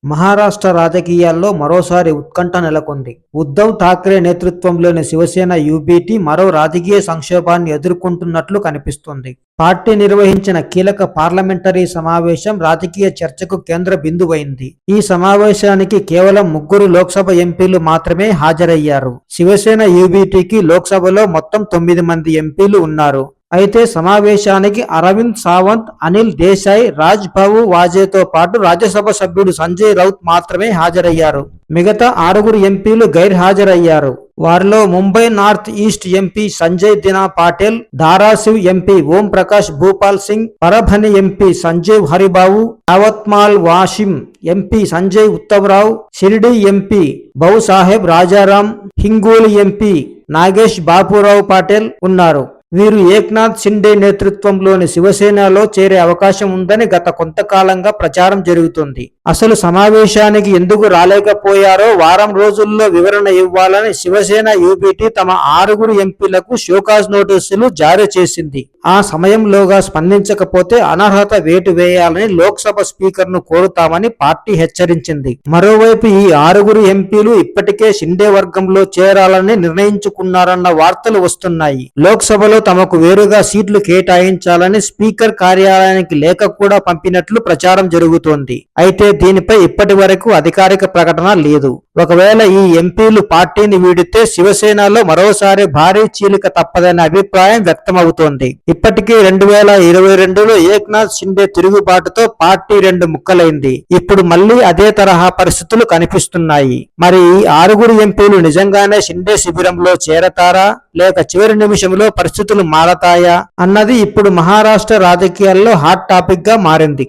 మహారాష్ట్ర రాజకీయాల్లో మరోసారి ఉత్కంఠ నెలకొంది. ఉద్ధవ్ ఠాక్రే నేతృత్వంలోని శివసేన యూబీటీ మరో రాజకీయ సంక్షోభాన్ని ఎదుర్కొంటున్నట్లు కనిపిస్తోంది. పార్టీ నిర్వహించిన కీలక పార్లమెంటరీ సమావేశం రాజకీయ చర్చకు కేంద్ర బిందువైంది. ఈ సమావేశానికి కేవలం 3 లోక్సభ ఎంపీలు మాత్రమే హాజరయ్యారు. శివసేన యూబీటీకి లోక్సభలో మొత్తం 9 మంది ఎంపీలు ఉన్నారు. అయితే సమావేశానికి అరవింద్ సావంత్, అనిల్ దేశాయ్, రాజ్ బాబు వాజేతో పాటు రాజ్యసభ సభ్యుడు సంజయ్ రౌత్ మాత్రమే హాజరయ్యారు. మిగతా 6 ఎంపీలు గైర్హాజరయ్యారు. వారిలో Mumbai north east MP Sanjay Dina Patil, Dharashiv MP Om Prakash Bhupal Singh, Parbhani MP Sanjeev Haribabu, Yavatmal Washim MP Sanjay Uttamrao, Shirdi MP Bhausaheb Rajaram, Hingoli MP Nagesh Bapurao Patil ఉన్నారు. వీరు ఏక్నాథ్ షిండే నేతృత్వంలోని శివసేనలో చేరే అవకాశం ఉందని గత కొంతకాలంగా ప్రచారం జరుగుతుంది. అసలు సమావేశానికి ఎందుకు రాలేకపోయారో వారం రోజుల్లో వివరణ ఇవ్వాలని శివసేన యూబీటీ తమ 6 ఎంపీలకు షోకాజ్ నోటీసులు జారీ చేసింది. ఆ సమయంలోగా స్పందించకపోతే అనర్హత వేటు వేయాలని లోక్సభ స్పీకర్ను కోరుతామని పార్టీ హెచ్చరించింది. మరోవైపు ఈ 6 ఎంపీలు ఇప్పటికే షిండే వర్గంలో చేరాలని నిర్ణయించుకున్నారన్న వార్తలు వస్తున్నాయి. లోక్సభలో తమకు వేరుగా సీట్లు కేటాయించాలని స్పీకర్ కార్యాలయానికి లేఖ కూడా పంపినట్లు ప్రచారం జరుగుతోంది. అయితే దీనిపై ఇప్పటి వరకు అధికారిక ప్రకటన లేదు. ఒకవేళ ఈ ఎంపీలు పార్టీని వీడితే శివసేనలో మరోసారి భారీ చీలిక తప్పదనే అభిప్రాయం వ్యక్తమవుతోంది. ఇప్పటికీ 2022లో ఏక్నాథ్ షిండే తిరుగుబాటుతో పార్టీ 2 ముక్కలైంది. ఇప్పుడు మళ్లీ అదే తరహా పరిస్థితులు కనిపిస్తున్నాయి. మరి ఈ 6 ఎంపీలు నిజంగానే షిండే శిబిరంలో చేరతారా లేక చివరి నిమిషంలో పరిస్థితులు మారతాయా అన్నది ఇప్పుడు మహారాష్ట్ర రాజకీయాల్లో హాట్ టాపిక్ గా మారింది.